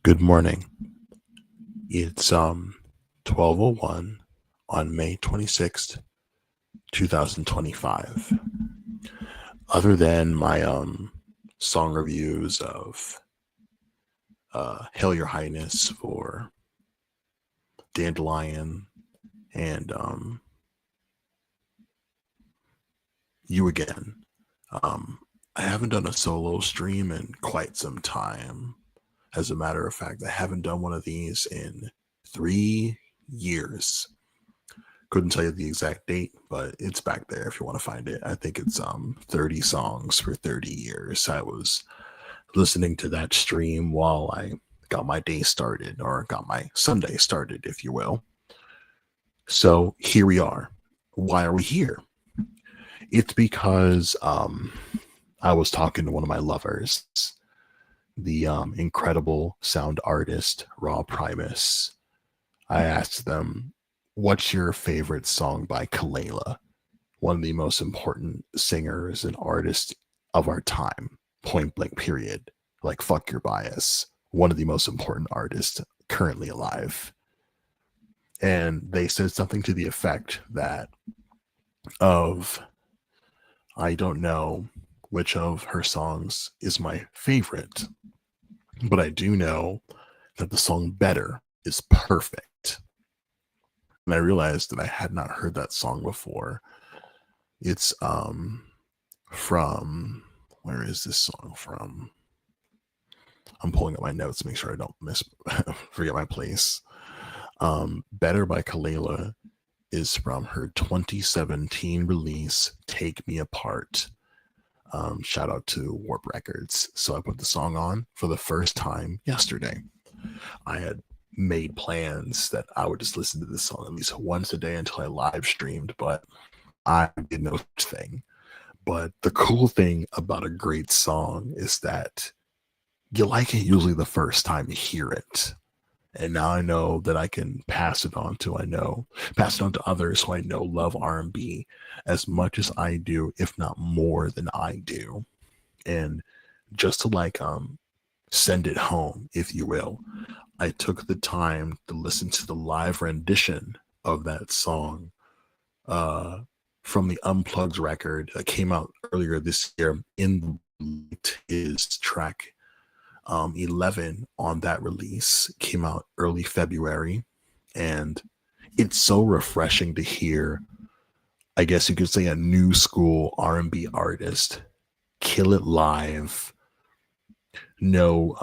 Good morning. It's 12:01 on May 26th, 2025. Other than my song reviews of Hail Your Highness for Dandelion and You Again. I haven't done a solo stream in quite some time. As a matter of fact, I haven't done one of these in 3 years. Couldn't tell you the exact date, but it's back there if you want to find it. I think it's 30 songs for 30 years. I was listening to that stream while I got my day started, or got my Sunday started, if you will. So here we are. Why are we here? It's because I was talking to one of my lovers, the incredible sound artist Raw Primus. I asked them, what's your favorite song by Kalela? One of the most important singers and artists of our time, point blank period. Like, fuck your bias. One of the most important artists currently alive. And they said something to the effect that I don't know which of her songs is my favorite, but I do know that the song Better is perfect. And I realized that I had not heard that song before. It's from, where is this song from? I'm pulling up my notes to make sure I don't forget my place. Better by Kalela is from her 2017 release, Take Me Apart. Shout out to Warp Records. So I put the song on for the first time yesterday. I had made plans that I would just listen to this song at least once a day until I live streamed, but I did no such thing. But the cool thing about a great song is that you like it usually the first time you hear it. And now I know that I can pass it on to others who I know love R&B as much as I do, if not more than I do. And just to send it home, if you will, I took the time to listen to the live rendition of that song from the Unplugged record that came out earlier this year. In is track 11 on that release, came out early February, and it's so refreshing to hear, I guess you could say, a new school R&B artist kill it live. No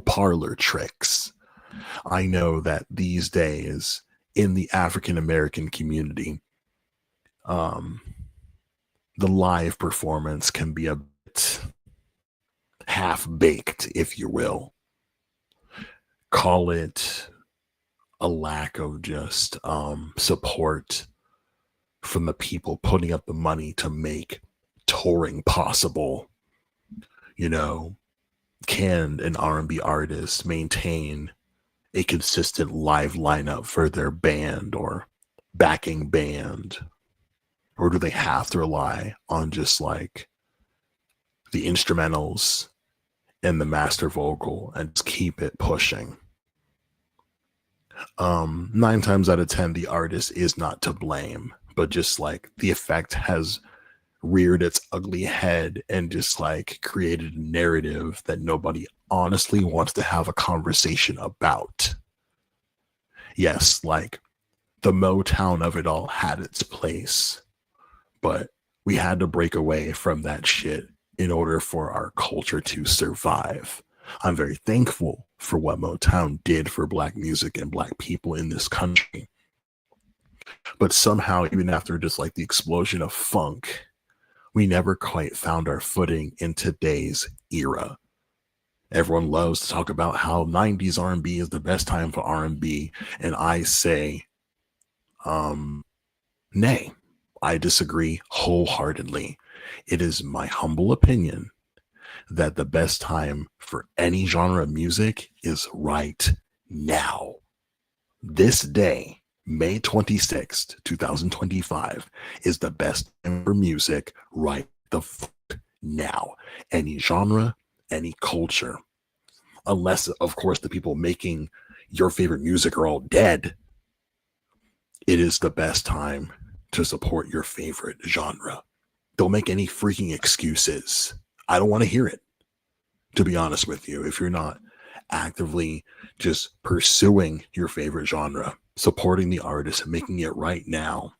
parlor tricks. I know that these days in the African American community, the live performance can be a bit half-baked, if you will. Call it a lack of just support from the people putting up the money to make touring possible. Can an R&B artist maintain a consistent live lineup for their band or backing band? Or do they have to rely on just like the instrumentals and the master vocal and just keep it pushing? 9 times out of 10, the artist is not to blame, but just like the effect has reared its ugly head and just like created a narrative that nobody honestly wants to have a conversation about. Yes, like the Motown of it all had its place, but we had to break away from that shit in order for our culture to survive. I'm very thankful for what Motown did for Black music and Black people in this country. But somehow, even after just like the explosion of funk, we never quite found our footing in today's era. Everyone loves to talk about how 90s R&B is the best time for R&B, and I say, nay. I disagree wholeheartedly. It is my humble opinion that the best time for any genre of music is right now. This day, May 26th, 2025, is the best time for music right the fuck now. Any genre, any culture, unless, of course, the people making your favorite music are all dead. It is the best time to support your favorite genre. Don't make any freaking excuses. I don't want to hear it, to be honest with you. If you're not actively just pursuing your favorite genre, supporting the artist, making it right now,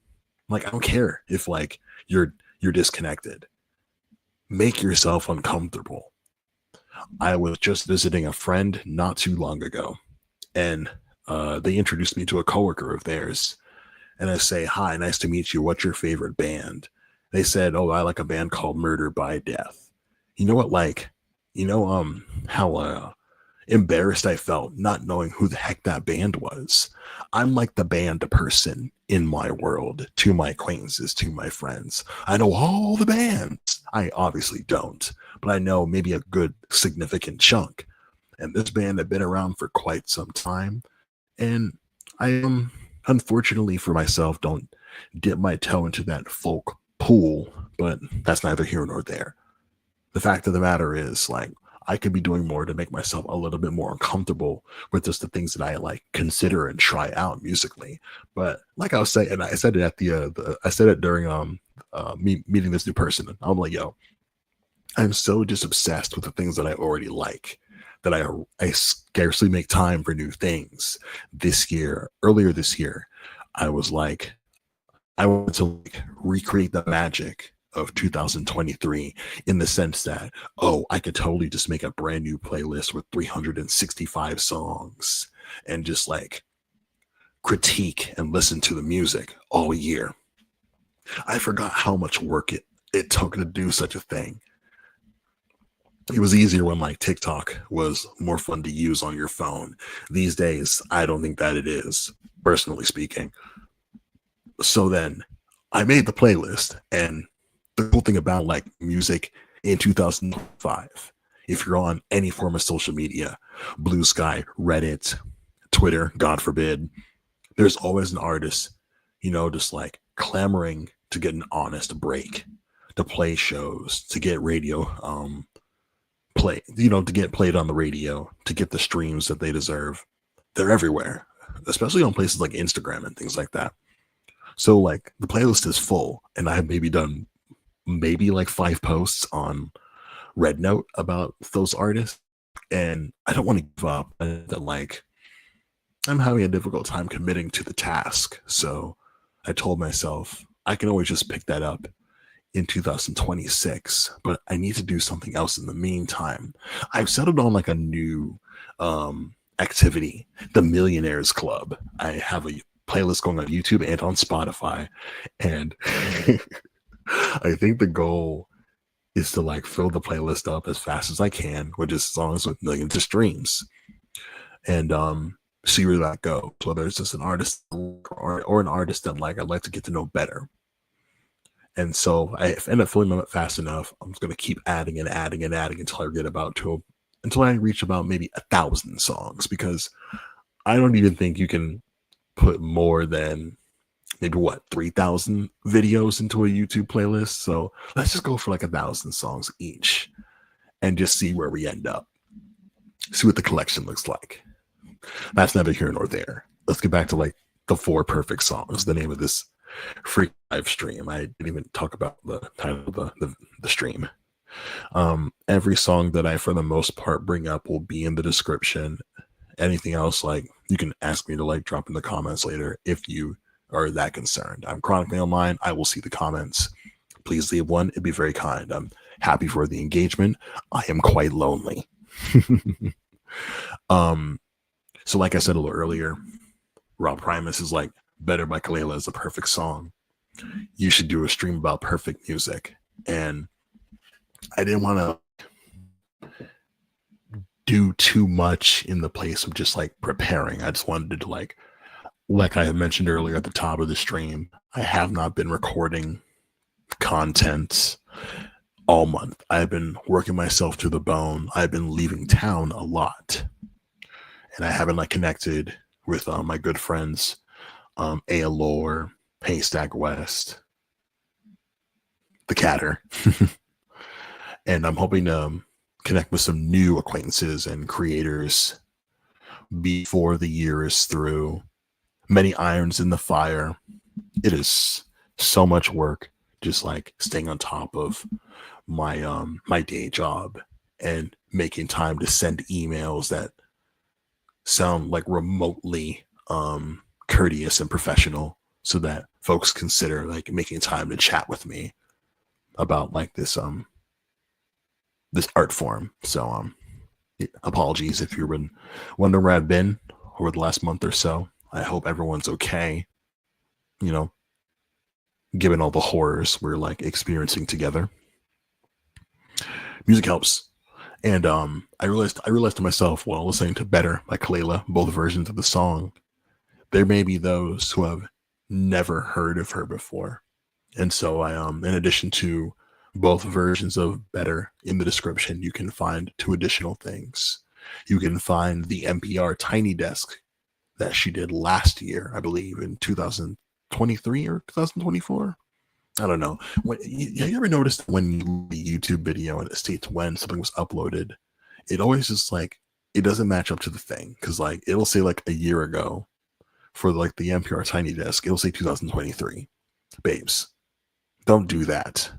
like, I don't care if like you're disconnected. Make yourself uncomfortable. I was just visiting a friend not too long ago, and they introduced me to a coworker of theirs. And I say, "Hi, nice to meet you. What's your favorite band?" They said, "Oh, I like a band called Murder by Death." You know what? Like, how embarrassed I felt not knowing who the heck that band was. I'm like the band person in my world, to my acquaintances, to my friends. I know all the bands. I obviously don't, but I know maybe a good significant chunk. And this band had been around for quite some time. And I am, unfortunately for myself, don't dip my toe into that folk pool, but that's neither here nor there. The fact of the matter is, like, I could be doing more to make myself a little bit more uncomfortable with just the things that I like consider and try out musically. But like I was saying, and I said it at I said it during me meeting this new person. I'm like, yo, I'm so just obsessed with the things that I already like that I scarcely make time for new things. Earlier this year, I was like, I wanted to like recreate the magic of 2023 in the sense that, oh, I could totally just make a brand new playlist with 365 songs and just like critique and listen to the music all year. I forgot how much work it took to do such a thing. It was easier when like TikTok was more fun to use on your phone. These days, I don't think that it is, personally speaking. So then I made the playlist, and the cool thing about like music in 2005, if you're on any form of social media, Blue Sky, Reddit, Twitter, God forbid, there's always an artist, just like clamoring to get an honest break, to play shows, to get radio to get played on the radio, to get the streams that they deserve. They're everywhere, especially on places like Instagram and things like that. So like the playlist is full, and I have maybe done like 5 posts on Red Note about those artists, and I don't want to give up. That like I'm having a difficult time committing to the task, so I told myself I can always just pick that up in 2026, but I need to do something else in the meantime. I've settled on like a new activity, the Millionaires Club. I have a playlist going on YouTube and on Spotify, and I think the goal is to like fill the playlist up as fast as I can with just songs with millions of streams, and see where that goes. Whether it's just an artist or an artist that like I'd like to get to know better. And so I end up filling them up fast enough. I'm just going to keep adding and adding and adding until I reach about maybe 1,000 songs, because I don't even think you can put more than maybe 3,000 videos into a YouTube playlist. So let's just go for like 1,000 songs each and just see where we end up. See what the collection looks like. That's neither here nor there. Let's get back to like the 4 perfect songs, the name of this free live stream. I didn't even talk about the title of the stream. Every song that I, for the most part, bring up will be in the description. Anything else, like, you can ask me to like drop in the comments later if you are that concerned. I'm chronically online. I will see the comments. Please leave one. It'd be very kind. I'm happy for the engagement. I am quite lonely. So like I said a little earlier, Rob Primus is like, Better by Kelela is a perfect song. You should do a stream about perfect music. And I didn't want to do too much in the place of just like preparing. I just wanted to like I had mentioned earlier at the top of the stream, I have not been recording content all month. I've been working myself to the bone. I've been leaving town a lot, and I haven't like connected with my good friends, Alore, Haystack West, the Catter, and I'm hoping to connect with some new acquaintances and creators before the year is through. Many irons in the fire. It is so much work just like staying on top of my day job and making time to send emails that sound like remotely courteous and professional so that folks consider like making time to chat with me about like this art form. So apologies if you've been wondering where I've been over the last month or so. I hope everyone's okay, you know, given all the horrors we're like experiencing together. Music helps. And I realized to myself while listening to Better by Kelela, both versions of the song, there may be those who have never heard of her before. And so I in addition to both versions of Better in the description, you can find two additional things. You can find the NPR Tiny Desk that she did last year, I believe in 2023 or 2024. I don't know. Have you ever noticed when you the YouTube video and it states when something was uploaded, it always just like it doesn't match up to the thing because like it'll say like a year ago for like the NPR Tiny Desk, it'll say 2023. Babes, don't do that.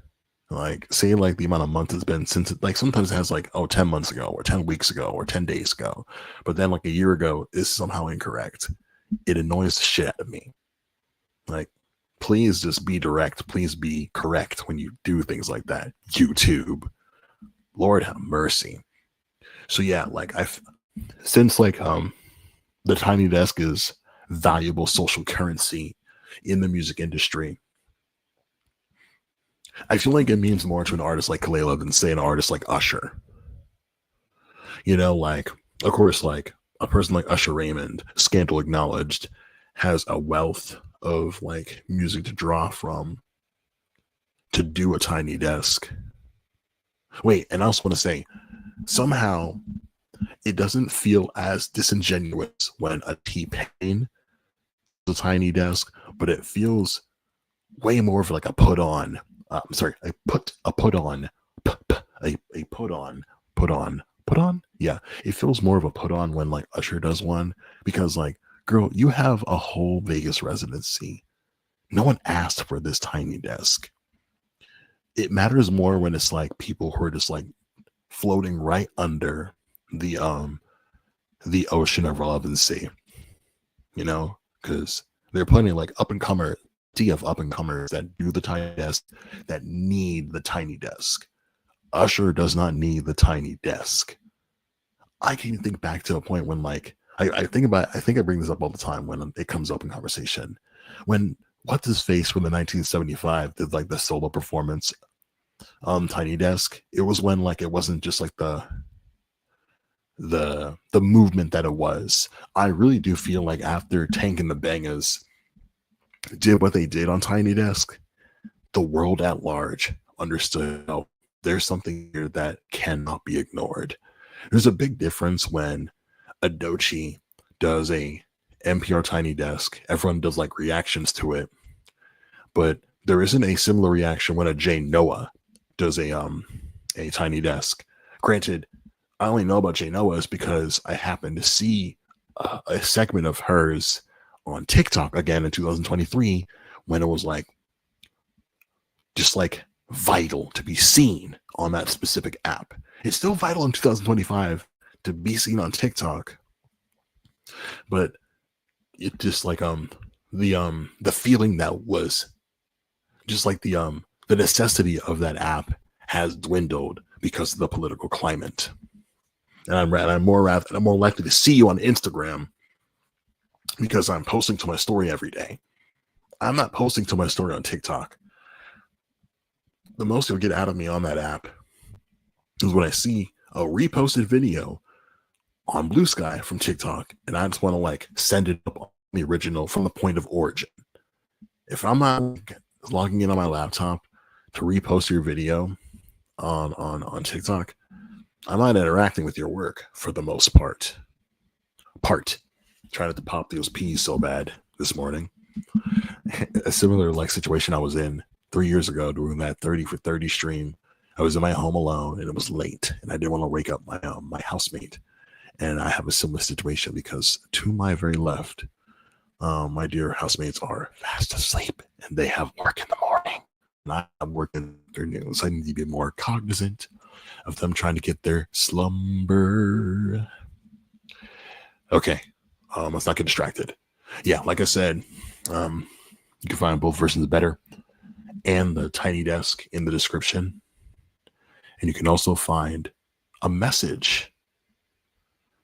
Like say like the amount of months it's been since it, like sometimes it has like 10 months ago or 10 weeks ago or 10 days ago, but then like a year ago is somehow incorrect. It annoys the shit out of me. Like, please just be direct. Please be correct when you do things like that. YouTube, Lord have mercy. So yeah, like since like the Tiny Desk is valuable social currency in the music industry, I feel like it means more to an artist like Kelela than say an artist like Usher. You know, like of course, like a person like Usher Raymond, scandal acknowledged, has a wealth of like music to draw from to do a Tiny Desk. Wait, and I also want to say somehow it doesn't feel as disingenuous when a T-Pain is a Tiny Desk, but it feels way more of like a put on. Yeah, it feels more of a put on when like Usher does one because like, girl, you have a whole Vegas residency. No one asked for this Tiny Desk. It matters more when it's like people who are just like floating right under the ocean of relevancy, you know, because there are plenty of like up and comers that do the Tiny Desk that need the Tiny Desk. Usher does not need the Tiny Desk. I can even think back to a point when like I think I bring this up all the time when it comes up in conversation. When what's his face from the 1975 did like the solo performance Tiny Desk, it was when like it wasn't just like the movement that it was. I really do feel like after Tank and the Bangers did what they did on Tiny Desk, the world at large understood, oh, there's something here that cannot be ignored. There's a big difference when Adochi does a NPR Tiny Desk. Everyone does like reactions to it, but there isn't a similar reaction when a Jay Noah does a Tiny Desk. Granted, I only know about Jay Noah's because I happened to see a segment of hers on TikTok again in 2023 when it was like just like vital to be seen on that specific app. It's still vital in 2025 to be seen on TikTok, but it just like the feeling that was just like the necessity of that app has dwindled because of the political climate. And I'm more likely to see you on Instagram because I'm posting to my story every day. I'm not posting to my story on TikTok. The most you'll get out of me on that app is when I see a reposted video on Blue Sky from TikTok, and I just want to like send it up on the original from the point of origin. If I'm not logging in on my laptop to repost your video on TikTok, I'm not interacting with your work for the most part. Trying to pop those peas so bad this morning. A similar like situation I was in 3 years ago doing that 30 for 30 stream. I was in my home alone and it was late and I didn't want to wake up my housemate. And I have a similar situation because to my very left, my dear housemates are fast asleep and they have work in the morning. And I'm working in the afternoon, so I need to be more cognizant of them trying to get their slumber. Okay, let's not get distracted. Yeah, like I said, you can find both versions better and the Tiny Desk in the description. And you can also find a message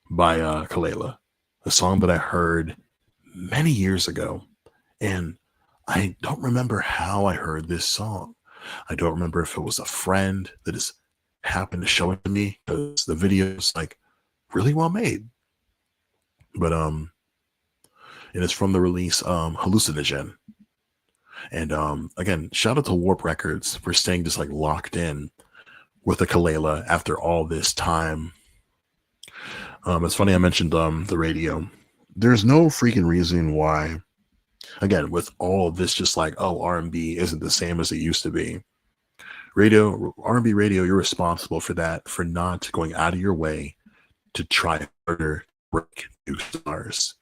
by Kelela, a song that I heard many years ago. And I don't remember how I heard this song. I don't remember if it was a friend that just happened to show it to me because the video is like really well made. But and it's from the release Hallucinogen. And again, shout out to Warp Records for staying just like locked in with a Kelela after all this time. It's funny I mentioned the radio. There's no freaking reason why, again, with all of this, just like, oh, R&B isn't the same as it used to be. Radio, R&B radio, you're responsible for that, for not going out of your way to try harder to break new stars.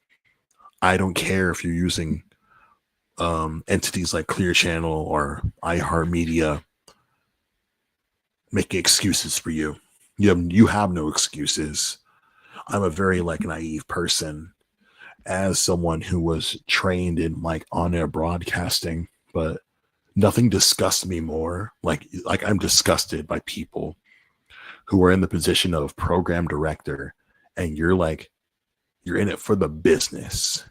I don't care if you're using entities like Clear Channel or iHeartMedia making excuses for you. You have no excuses. I'm a very like naive person as someone who was trained in like on-air broadcasting, but nothing disgusts me more. Like I'm disgusted by people who are in the position of program director and you're in it for the business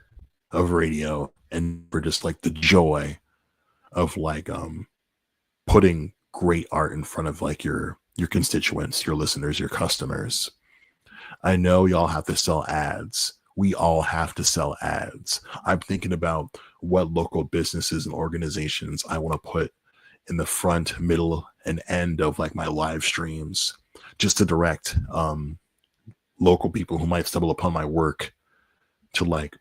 of radio and for just like the joy of like putting great art in front of like your constituents, your listeners, your customers. I know y'all have to sell ads. We all have to sell ads. I'm thinking about what local businesses and organizations I want to put in the front, middle, and end of like my live streams, just to direct local people who might stumble upon my work to like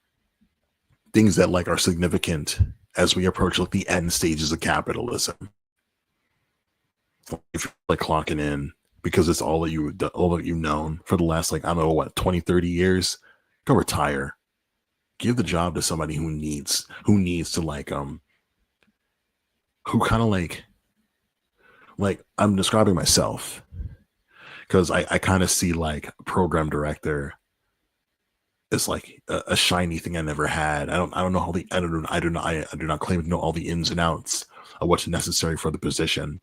things that like are significant as we approach like the end stages of capitalism. If you're like clocking in because it's all that you've known for the last like I don't know what 20, 30 years, go retire. Give the job to somebody who needs to like who kind of like I'm describing myself because I kind of see like program director as like a shiny thing I never had. I don't know all the I do not claim to know all the ins and outs of what's necessary for the position,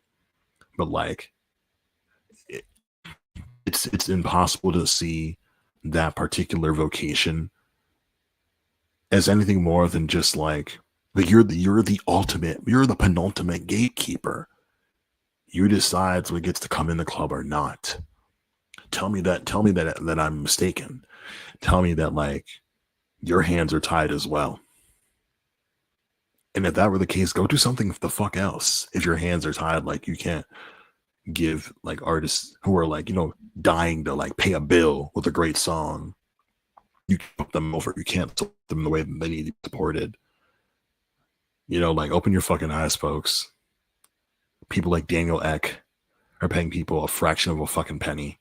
but like it's impossible to see that particular vocation as anything more than just like you're the penultimate gatekeeper. You decide what gets to come in the club or not. Tell me that I'm mistaken. Tell me that like your hands are tied as well. And if that were the case, go do something the fuck else. If your hands are tied, like you can't give like artists who are like, dying to like pay a bill with a great song. You put them over. You can't support them the way they need to be supported. Like open your fucking eyes, folks. People like Daniel Ek are paying people a fraction of a fucking penny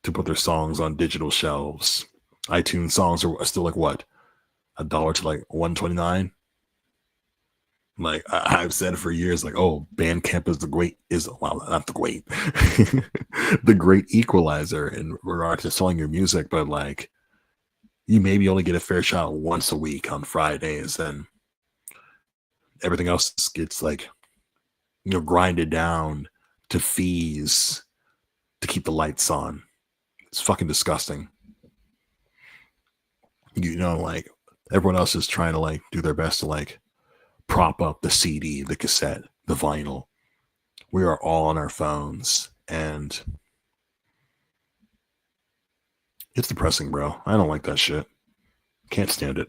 to put their songs on digital shelves. iTunes songs are still like what? $1 to like $1.29. Like I've said for years, like, oh, Bandcamp is not the great, the great equalizer in regard to selling your music, but like you maybe only get a fair shot once a week on Fridays, and everything else gets like, grinded down to fees to keep the lights on. It's fucking disgusting. Like everyone else is trying to like do their best to like prop up the CD, the cassette, the vinyl. We are all on our phones, and it's depressing, bro. I don't like that shit. Can't stand it.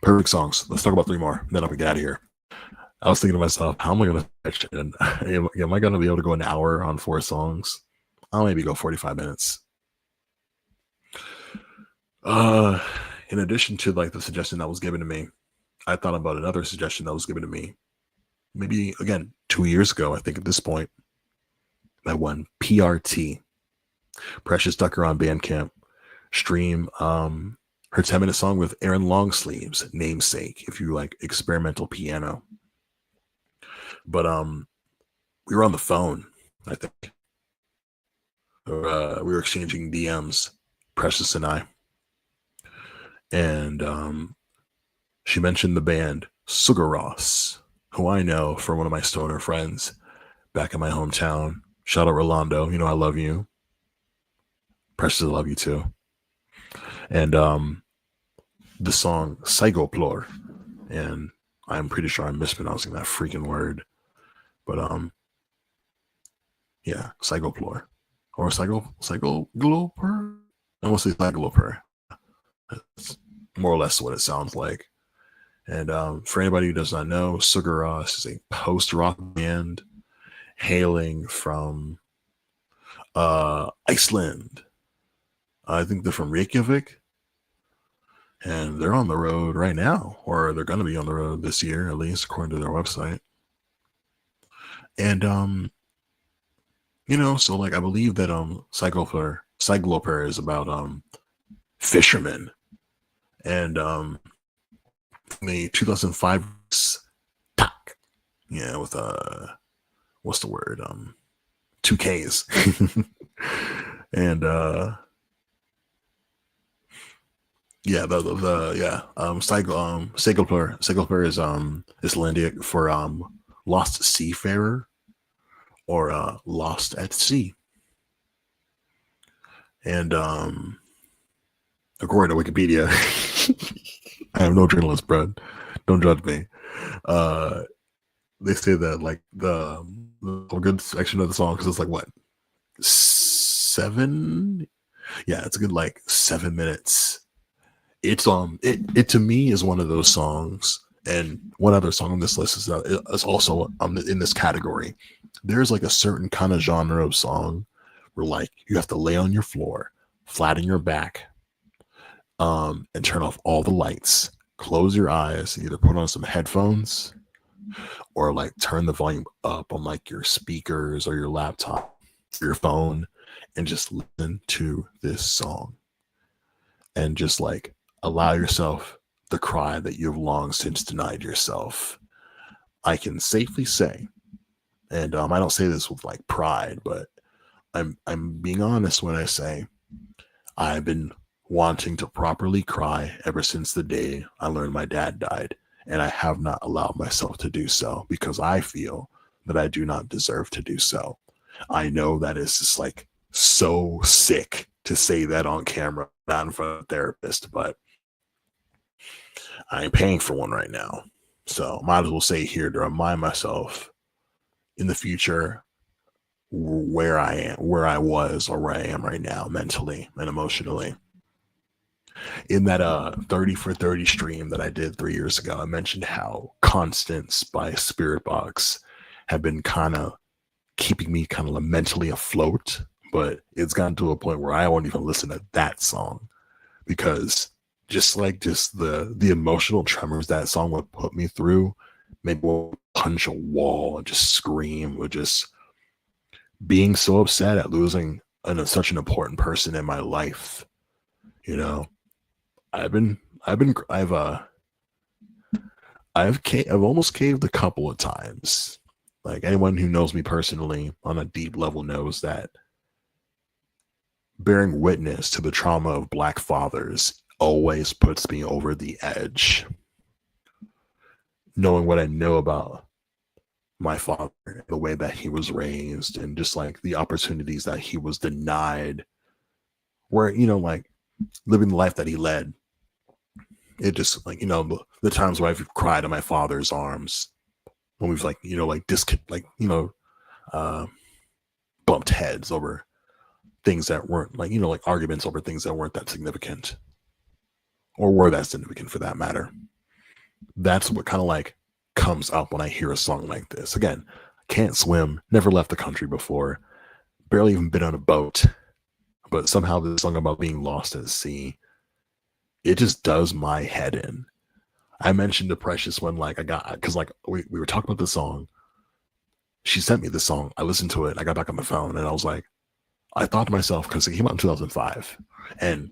Perfect songs. Let's talk about 3 more, then I'll get out of here. I was thinking to myself, how am I going to fetch it? And am I going to be able to go an hour on 4 songs? I'll maybe go 45 minutes. In addition to like the suggestion that was given to me, I thought about another suggestion that was given to me maybe again 2 years ago, I think at this point, that one PRT, Precious Tucker on Bandcamp. Stream her 10-minute song with Aaron Longsleeves, Namesake, if you like experimental piano. But we were on the phone, I think. We were exchanging DMs, Precious and I. And she mentioned the band Sugar Ross, who I know from one of my stoner friends back in my hometown. Shout out Rolando. You know I love you. Precious, I love you too. And the song Psychoplore. And I'm pretty sure I'm mispronouncing that freaking word. But yeah, Psychoplore. Or Psychogloper? I want to say Psychogloper. That's more or less what it sounds like. And for anybody who does not know, Sugar Ross is a post-rock band hailing from Iceland. I think they're from Reykjavik. And they're on the road right now, or they're going to be on the road this year, at least according to their website. And so like I believe that Psychogloper is about fishermen. And the 2005 Tak. Yeah, with what's the word? 2Ks. And Psychopler is Icelandic for lost seafarer or lost at sea. And according to Wikipedia, I am no journalist, bro. Don't judge me. They say that like the good section of the song, because it's like what, 7? Yeah, it's a good like 7 minutes. It's it to me is one of those songs, and one other song on this list is also in this category. There's like a certain kind of genre of song where like you have to lay on your floor, flatten your back, and turn off all the lights, close your eyes, either put on some headphones or like turn the volume up on like your speakers or your laptop, your phone, and just listen to this song and just like allow yourself the cry that you've long since denied yourself. I can safely say, and I don't say this with like pride, but I'm being honest when I say I've been wanting to properly cry ever since the day I learned my dad died, and I have not allowed myself to do so because I feel that I do not deserve to do so. I know that it's just like so sick to say that on camera, not in front of a therapist, but I ain't paying for one right now. So might as well say here to remind myself in the future where I am, where I was, or where I am right now, mentally and emotionally. In that 30 for 30 stream that I did 3 years ago, I mentioned how Constance by Spiritbox have been kind of keeping me kind of mentally afloat, but it's gotten to a point where I won't even listen to that song because just the emotional tremors that song would put me through, maybe we'll punch a wall and just scream, or just being so upset at losing such an important person in my life. You know, I've almost caved a couple of times. Like anyone who knows me personally on a deep level knows that bearing witness to the trauma of Black fathers always puts me over the edge. Knowing what I know about my father, the way that he was raised, and just like the opportunities that he was denied, where, like living the life that he led. It just like, the times where I've cried in my father's arms when we've bumped heads over things that weren't like arguments over things that weren't that significant or were that significant for that matter. That's what kind of like comes up when I hear a song like this. Again, can't swim, never left the country before, barely even been on a boat, but somehow this song about being lost at sea, it just does my head in. I mentioned to Precious when like I got because like we were talking about the song. She sent me the song. I listened to it. I got back on my phone and I was like, I thought to myself, because it came out in 2005. And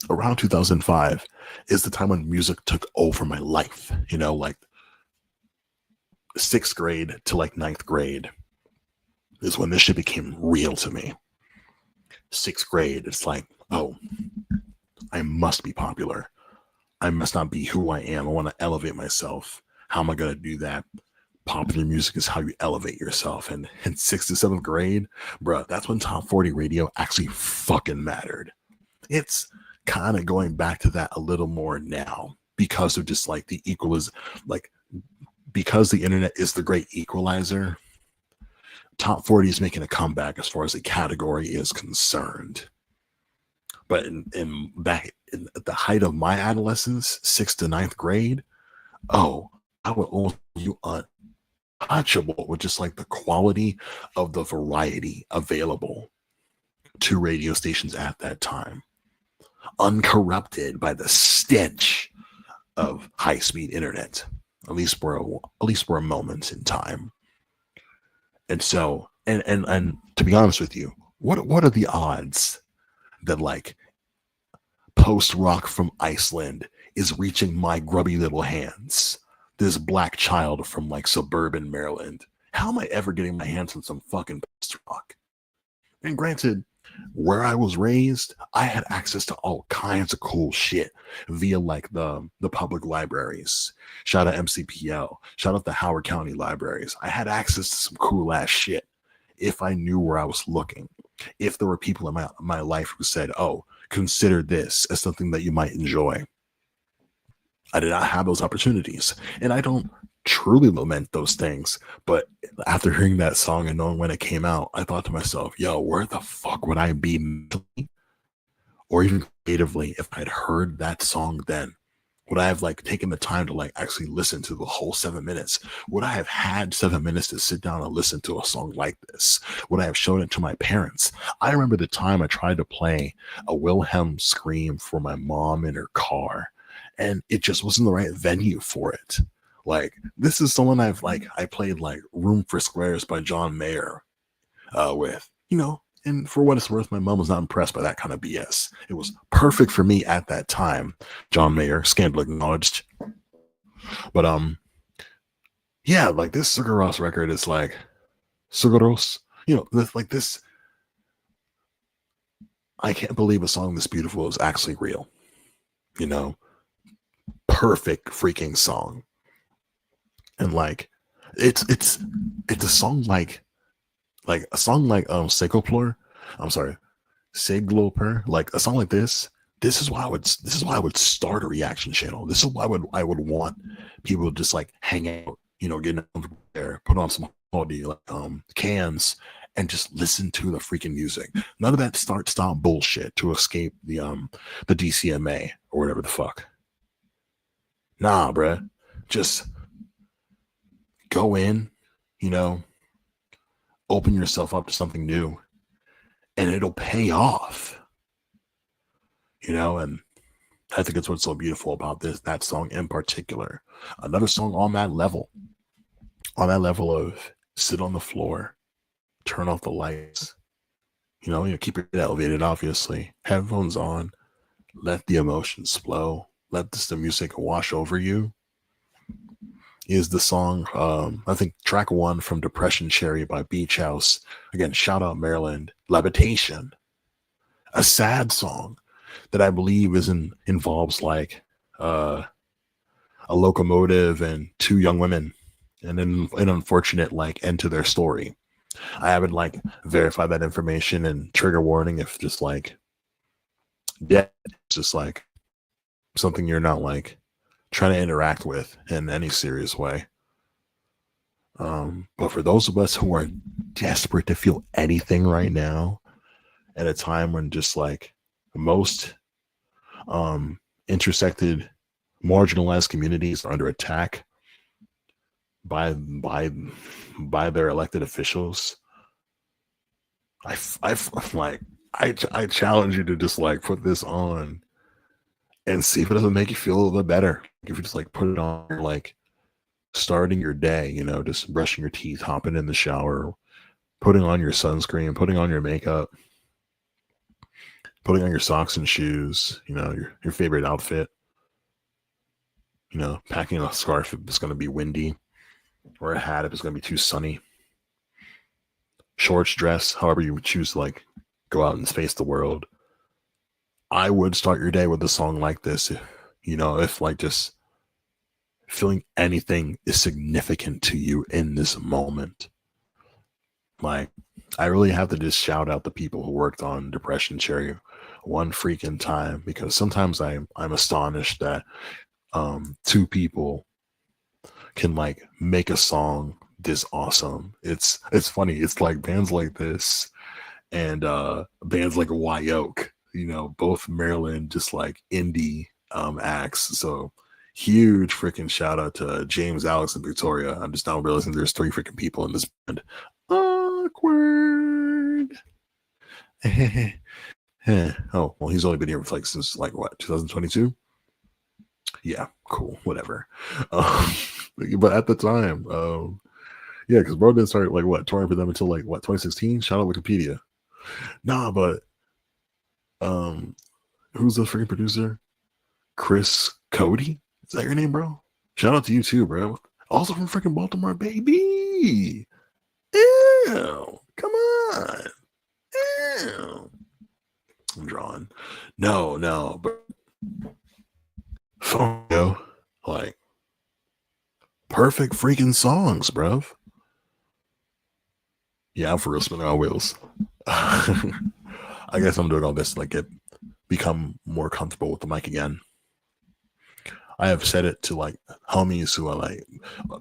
around 2005 is the time when music took over my life, you know, like sixth grade to like ninth grade is when this shit became real to me. Sixth grade, it's like, oh, I must be popular. I must not be who I am. I want to elevate myself. How am I going to do that? Popular music is how you elevate yourself. And in sixth to seventh grade, bro, that's when Top 40 radio actually fucking mattered. It's kind of going back to that a little more now because of just like the like because the internet is the great equalizer. Top 40 is making a comeback as far as the category is concerned. But at the height of my adolescence, sixth to ninth grade, oh, I would hold you untouchable with just like the quality of the variety available to radio stations at that time, uncorrupted by the stench of high-speed internet, at least for a moment in time. And so, and to be honest with you, what are the odds that like post rock from Iceland is reaching my grubby little hands? This black child from like suburban Maryland. How am I ever getting my hands on some fucking post rock? And granted, where I was raised, I had access to all kinds of cool shit via like the public libraries. Shout out MCPL. Shout out the Howard County libraries. I had access to some cool ass shit if I knew where I was looking. If there were people in my life who said, oh, consider this as something that you might enjoy. I did not have those opportunities. And I don't truly lament those things. But after hearing that song and knowing when it came out, I thought to myself, yo, where the fuck would I be mentally or even creatively if I'd heard that song then? Would I have like taken the time to like actually listen to the whole 7 minutes? Would I have had 7 minutes to sit down and listen to a song like this? Would I have shown it to my parents? I remember the time I tried to play a Wilhelm scream for my mom in her car, and it just wasn't the right venue for it. Like, this is someone I played like Room for Squares by John Mayer with, you know, and for what it's worth, my mom was not impressed by that kind of BS. It was perfect for me at that time. John Mayer, scandal acknowledged. But yeah, like this Sigur Rós record is like Sigur Rós, you know, like this. I can't believe a song this beautiful is actually real. You know, perfect freaking song. And like it's a song like a song like Segoplor, I'm sorry, Segloper, like a song like this is why I would start a reaction channel. This is why I would want people to just like hang out, you know, get there, put on some quality like cans and just listen to the freaking music. None of that stop bullshit to escape the DCMA or whatever the fuck. Nah, bruh. Just go in, you know, open yourself up to something new, and it'll pay off. You know, and I think it's what's so beautiful about that song in particular. Another song on that level of sit on the floor, turn off the lights, you know, keep it elevated, obviously, headphones on, let the emotions flow, let the music wash over you, is the song, I think track 1 from Depression Cherry by Beach House. Again, shout out Maryland. Levitation, a sad song that I believe involves like a locomotive and 2 young women, and then an unfortunate like end to their story. I haven't like verified that information, and trigger warning if just like, yeah, it's just like something you're not like trying to interact with in any serious way. But for those of us who are desperate to feel anything right now, at a time when just like most intersected, marginalized communities are under attack by their elected officials, I challenge you to just like put this on and see if it doesn't make you feel a little bit better. If you just like put it on, like starting your day, just brushing your teeth, hopping in the shower, putting on your sunscreen, putting on your makeup, putting on your socks and shoes, your favorite outfit, packing a scarf if it's going to be windy, or a hat if it's going to be too sunny, shorts, dress, however you would choose to like go out and face the world. I would start your day with a song like this, if like just feeling anything is significant to you in this moment. Like, I really have to just shout out the people who worked on Depression Cherry one freaking time, because sometimes I'm astonished that two people can like make a song this awesome. It's funny. It's like bands like this and bands like White Oak, both Maryland, just like indie acts. So huge freaking shout out to James, Alex, and Victoria. I'm just now realizing there's 3 freaking people in this band. Awkward. Oh, well, he's only been here for like since like what, 2022? Yeah, cool, whatever. But at the time, yeah, because bro didn't start like what, touring for them until like what, 2016? Shout out Wikipedia. Nah, but who's the freaking producer? Chris Cody? Is that your name, bro? Shout out to you too, bro. Also from freaking Baltimore, baby. Ew, come on. Ew. I'm drawing. No, but like perfect freaking songs, bruv. Yeah, I'm for real spinning on wheels. I guess I'm doing all this to like become more comfortable with the mic again. I have said it to like homies who are like,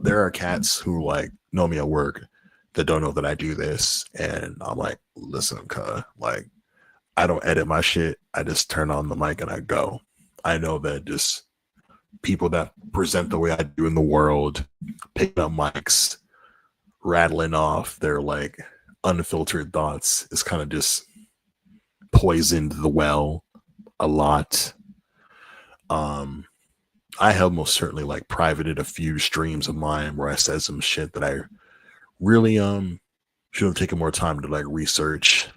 there are cats who like know me at work that don't know that I do this, and I'm like, listen, like, I don't edit my shit. I just turn on the mic and I go. I know that just people that present the way I do in the world, picking up mics, rattling off their like unfiltered thoughts is kind of just poisoned the well a lot. I have most certainly like privated a few streams of mine where I said some shit that I really should have taken more time to like research.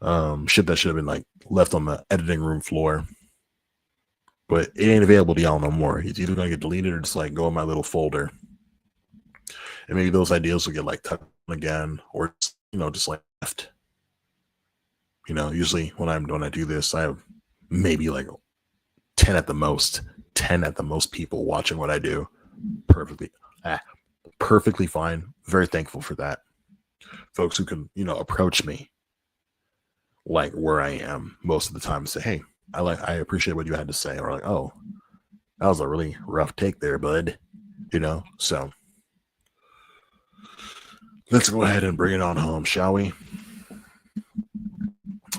Shit that should have been like left on the editing room floor. But it ain't available to y'all no more. It's either gonna get deleted or just like go in my little folder. And maybe those ideas will get like touched on again, or just like left. Usually when I do this, I have maybe like 10 at the most people watching what I do. Perfectly fine. Very thankful for that. Folks who can, approach me like where I am most of the time and say, hey, I appreciate what you had to say. Or like, oh, that was a really rough take there, bud. So let's go ahead and bring it on home, shall we?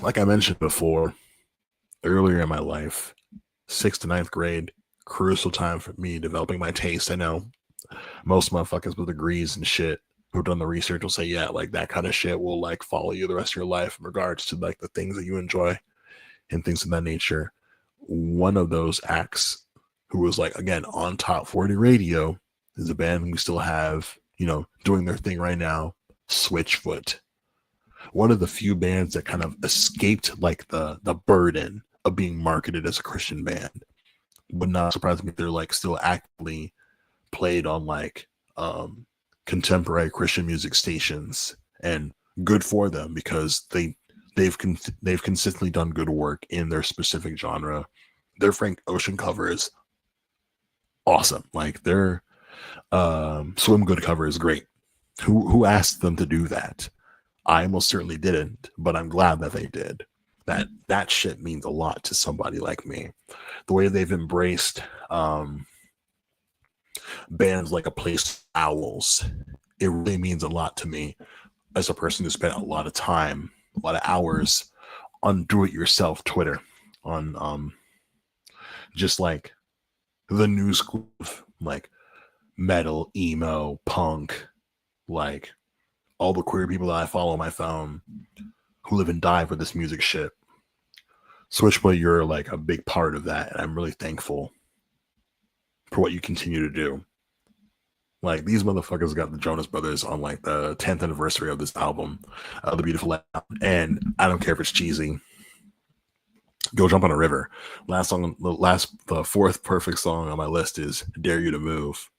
Like I mentioned before, earlier in my life, 6th to 9th grade, crucial time for me developing my taste. I know most motherfuckers with degrees and shit who've done the research will say, yeah, like that kind of shit will like follow you the rest of your life in regards to like the things that you enjoy and things of that nature. One of those acts who was like, again, on Top 40 radio is a band we still have, doing their thing right now, Switchfoot. One of the few bands that kind of escaped like the burden of being marketed as a Christian band. Would not surprise me if they're like still actively played on like contemporary Christian music stations, and good for them because they've consistently done good work in their specific genre. Their Frank Ocean cover is awesome. Like their Swim Good cover is great. Who asked them to do that? I most certainly didn't, but I'm glad that they did. That shit means a lot to somebody like me. The way they've embraced bands like A Place Owls, it really means a lot to me as a person who spent a lot of time, a lot of hours on do-it-yourself Twitter, on just like the new school of like metal, emo, punk, like all the queer people that I follow on my phone who live and die for this music shit. Switchfoot, you're like a big part of that, and I'm really thankful for what you continue to do. Like these motherfuckers got the Jonas Brothers on like the 10th anniversary of this album, The Beautiful Land, and I don't care if it's cheesy. Go Jump on a River. Last song, the fourth perfect song on my list is Dare You to Move.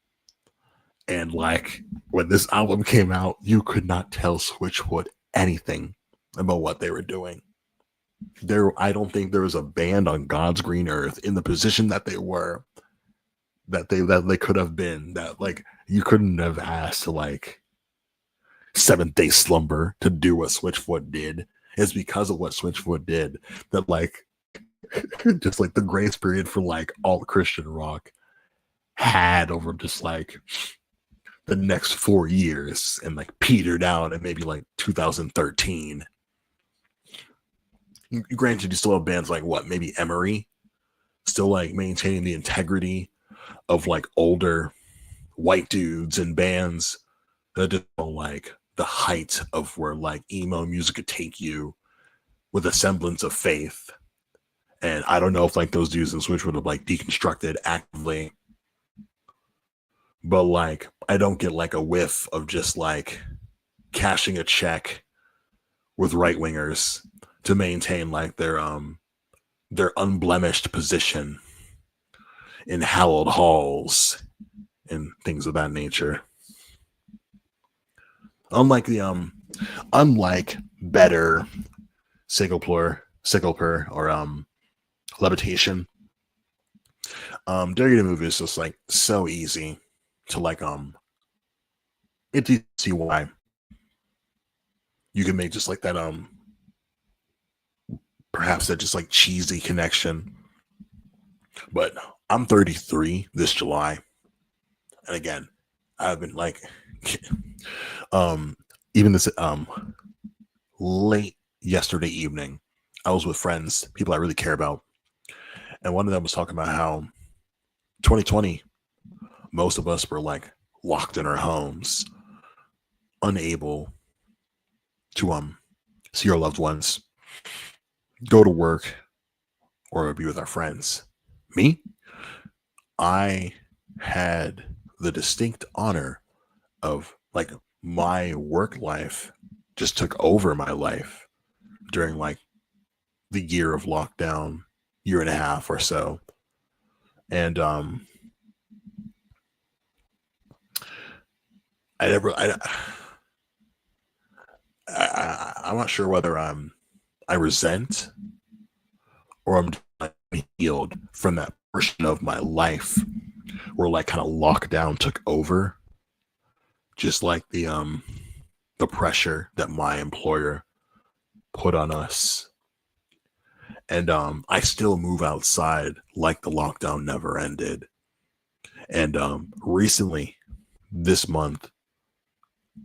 And like when this album came out, you could not tell Switchfoot anything about what they were doing. I don't think there was a band on God's green earth in the position that they were, that they could have been, that like you couldn't have asked like Seventh Day Slumber to do what Switchfoot did. It's because of what Switchfoot did that like just like the grace period for like all Christian rock had over just like the next 4 years and like petered out at maybe like 2013. Granted, you still have bands like what, maybe Emery, still like maintaining the integrity of like older white dudes and bands that just don't like the height of where like emo music could take you with a semblance of faith. And I don't know if like those dudes in Switch would have like deconstructed actively, but like I don't get like a whiff of just like cashing a check with right wingers to maintain like their unblemished position in hallowed halls and things of that nature. Unlike Better, Sicklepur or Levitation, Dare You to Move is just like so easy to like it's easy to see why you can make just like that perhaps that just like cheesy connection. But I'm 33 this July, and again, I've been like even this late yesterday evening, I was with friends, people I really care about, and one of them was talking about how 2020, most of us were like locked in our homes, unable to see our loved ones, go to work, or be with our friends. Me, I had the distinct honor of like my work life just took over my life during like the year of lockdown, year and a half or so. And I'm not sure whether I resent or I'm healed from that portion of my life where like kind of lockdown took over, just like the pressure that my employer put on us. And I still move outside like the lockdown never ended. And recently, this month,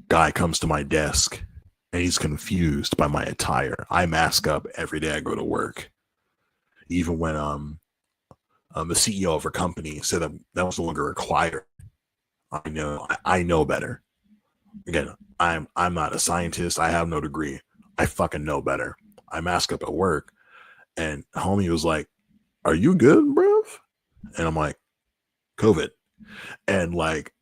guy comes to my desk and he's confused by my attire. I mask up every day I go to work. Even when the CEO of our company said that was no longer required. I know better. Again, I'm not a scientist. I have no degree. I fucking know better. I mask up at work, and homie was like, "Are you good, bruv?" And I'm like, "COVID." And like,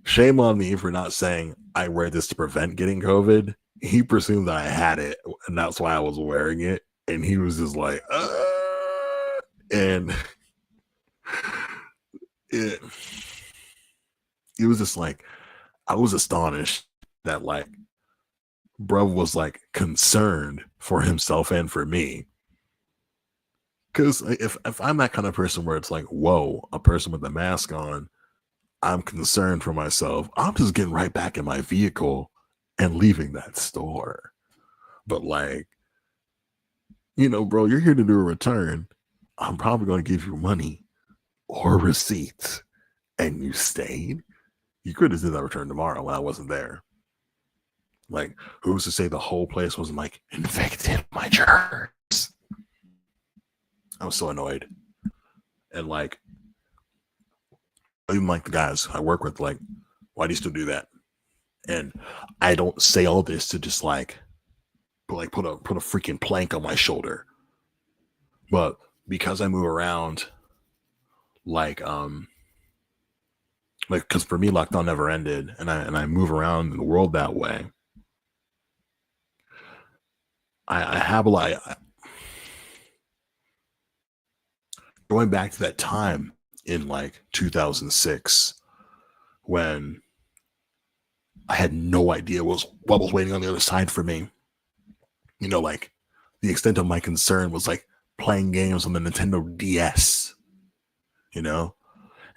shame on me for not saying I wear this to prevent getting COVID. He presumed that I had it, and that's why I was wearing it. And he was just like, and it was just like, I was astonished that like bruv was like concerned for himself and for me. Because if I'm that kind of person where it's like, whoa, a person with a mask on, I'm concerned for myself, I'm just getting right back in my vehicle and leaving that store. But like, bro, you're here to do a return. I'm probably going to give you money or receipts. And you stayed? You could have did that return tomorrow when I wasn't there. Like, who's to say the whole place wasn't like infected by germs? I was so annoyed. And like, even like the guys I work with, like, why do you still do that? And I don't say all this to just like put a freaking plank on my shoulder. But because I move around, like because for me lockdown never ended, and I move around in the world that way. I have a lot. Going back to that time in like 2006 when I had no idea what was waiting on the other side for me. You know, like the extent of my concern was like playing games on the Nintendo DS. You know,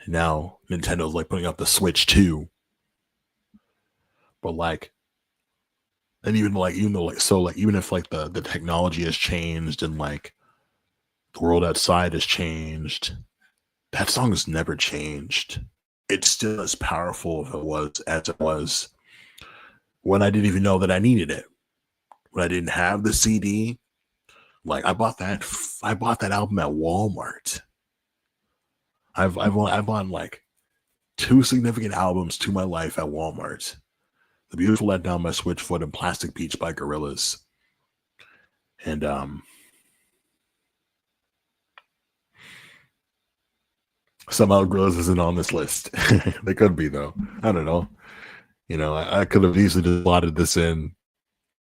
and now Nintendo's like putting up the Switch too. But like, and even though like so like even if like the technology has changed and like the world outside has changed, that song has never changed. It's still as powerful as it was when I didn't even know that I needed it. When I didn't have the CD, like I bought that album at Walmart. I've bought like two significant albums to my life at Walmart. The Beautiful Letdown by Switchfoot and Plastic Beach by Gorillaz. And somehow Gorillaz isn't on this list. They could be though. I don't know. You know, I could have easily just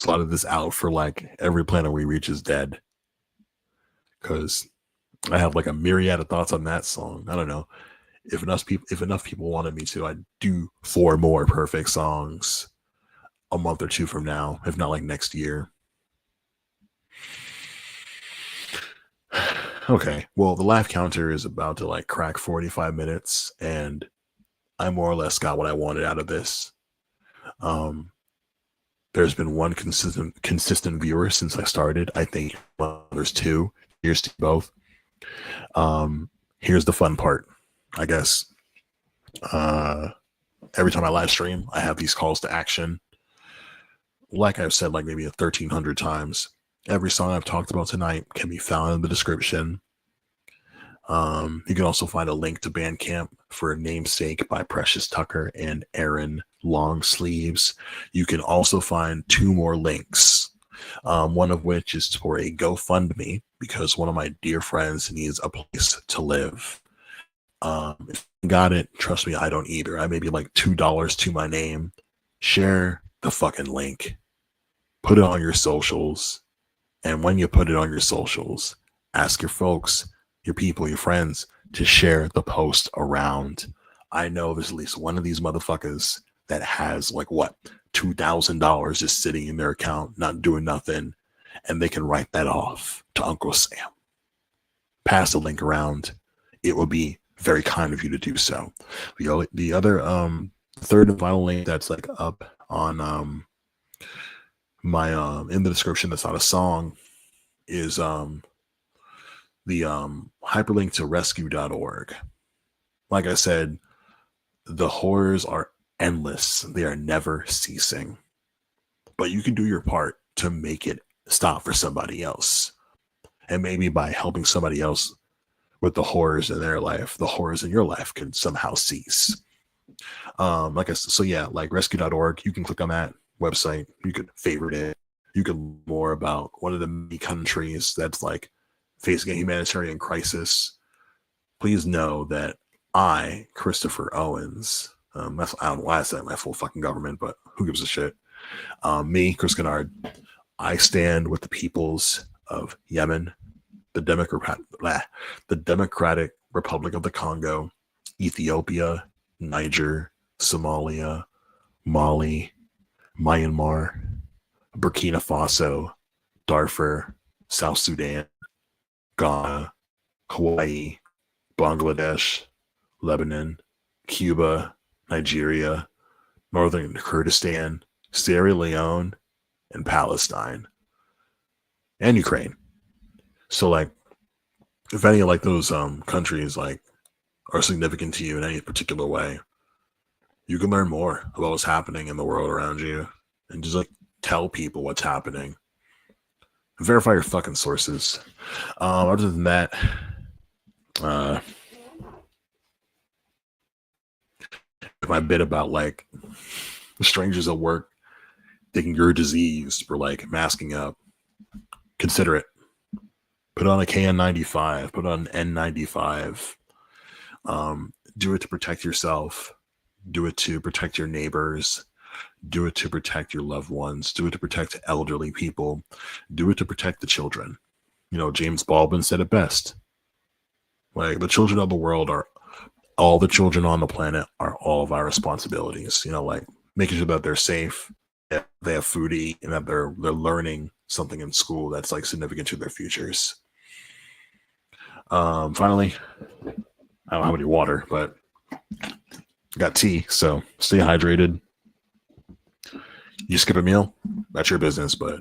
slotted this out for like Every Planet We Reach Is Dead. Because I have like a myriad of thoughts on that song. I don't know. If enough people wanted me to, I'd do 4 more perfect songs a month or 2 from now, if not like next year. Okay, well, the laugh counter is about to like crack 45 minutes, and I more or less got what I wanted out of this. Um, there's been one consistent viewer since I started. I think there's 2. Here's to both. Here's the fun part, I guess. Every time I live stream, I have these calls to action. Like I've said, like maybe 1,300 times. Every song I've talked about tonight can be found in the description. You can also find a link to Bandcamp for Namesake by Precious Tucker and Aaron Longsleeves. You can also find 2 more links, one of which is for a GoFundMe because one of my dear friends needs a place to live. If you got it, trust me, I don't either. I may be like $2 to my name. Share the fucking link. Put it on your socials. And when you put it on your socials, ask your folks, your people, your friends to share the post around. I know there's at least one of these motherfuckers that has like what, $2,000 just sitting in their account, not doing nothing, and they can write that off to Uncle Sam. Pass the link around. It will be very kind of you to do so. The other third and final link that's like up on my in the description that's not a song is the hyperlink to rescue.org. Like I said, the horrors are endless. They are never ceasing. But you can do your part to make it stop for somebody else. And maybe by helping somebody else with the horrors in their life, the horrors in your life can somehow cease. Like I said, so yeah, like rescue.org, you can click on that website, you could favorite it, you could learn more about one of the many countries that's like facing a humanitarian crisis. Please know that I, Christopher Owens, I don't know why I said my full fucking government, but who gives a shit? Me, Chris Kennard, I stand with the peoples of Yemen, the Democratic Republic of the Congo, Ethiopia, Niger, Somalia, Mali, Myanmar, Burkina Faso, Darfur, South Sudan, Ghana, Hawaii, Bangladesh, Lebanon, Cuba, Nigeria, Northern Kurdistan, Sierra Leone, and Palestine, and Ukraine. So like, if any of like those countries like are significant to you in any particular way, you can learn more about what's happening in the world around you and just like tell people what's happening. Verify your fucking sources. Other than that, my bit about like strangers at work thinking you're diseased for like masking up. Consider it. Put on a KN95, put on an N95. Do it to protect yourself. Do it to protect your neighbors. Do it to protect your loved ones. Do it to protect elderly people. Do it to protect the children. You know, James Baldwin said it best. Like, the children of the world are all the children on the planet are all of our responsibilities. You know, like making sure that they're safe, that they have food to eat, and that they're learning something in school that's like significant to their futures. Finally, I don't have any water, but I got tea, so stay hydrated. You skip a meal, that's your business, but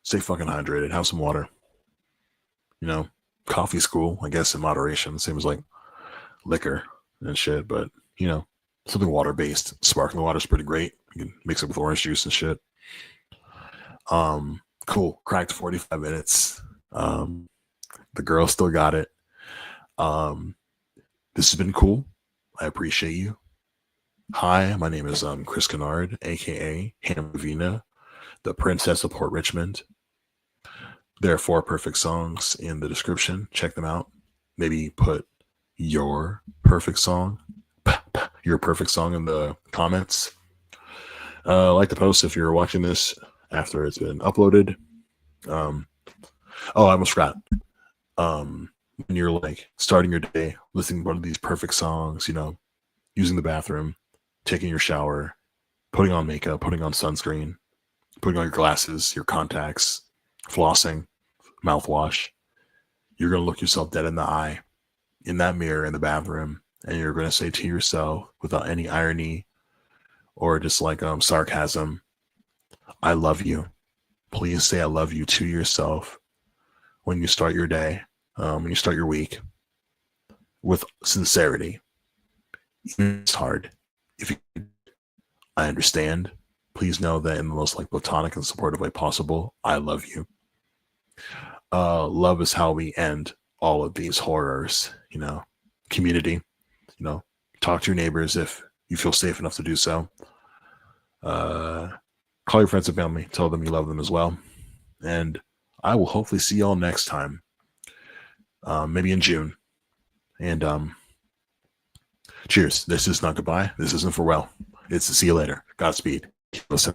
stay fucking hydrated. Have some water. You know, coffee's cool, I guess, in moderation. Same as like liquor and shit, but you know, something water based. Sparkling water is pretty great. You can mix it with orange juice and shit. Cool. Cracked 45 minutes. The girl still got it. This has been cool. I appreciate you. Hi, my name is Chris Kennard, aka Hannah Vina, the Princess of Port Richmond. There are 4 perfect songs in the description. Check them out. Maybe put your perfect song in the comments. Like the post if you're watching this after it's been uploaded. I almost forgot. When you're like starting your day, listening to one of these perfect songs, you know, using the bathroom, taking your shower, putting on makeup, putting on sunscreen, putting on your glasses, your contacts, flossing, mouthwash, you're going to look yourself dead in the eye in that mirror in the bathroom, and you're going to say to yourself, without any irony or just like sarcasm, I love you. Please say I love you to yourself when you start your day, when you start your week, with sincerity. It's hard. I understand. Please know that in the most like platonic and supportive way possible, I love you. Love is how we end all of these horrors, you know. Community, you know, talk to your neighbors if you feel safe enough to do so. Call your friends and family, tell them you love them as well. And I will hopefully see y'all next time, maybe in June. And cheers. This is not goodbye. This isn't farewell. It's see you later. Godspeed. Listen.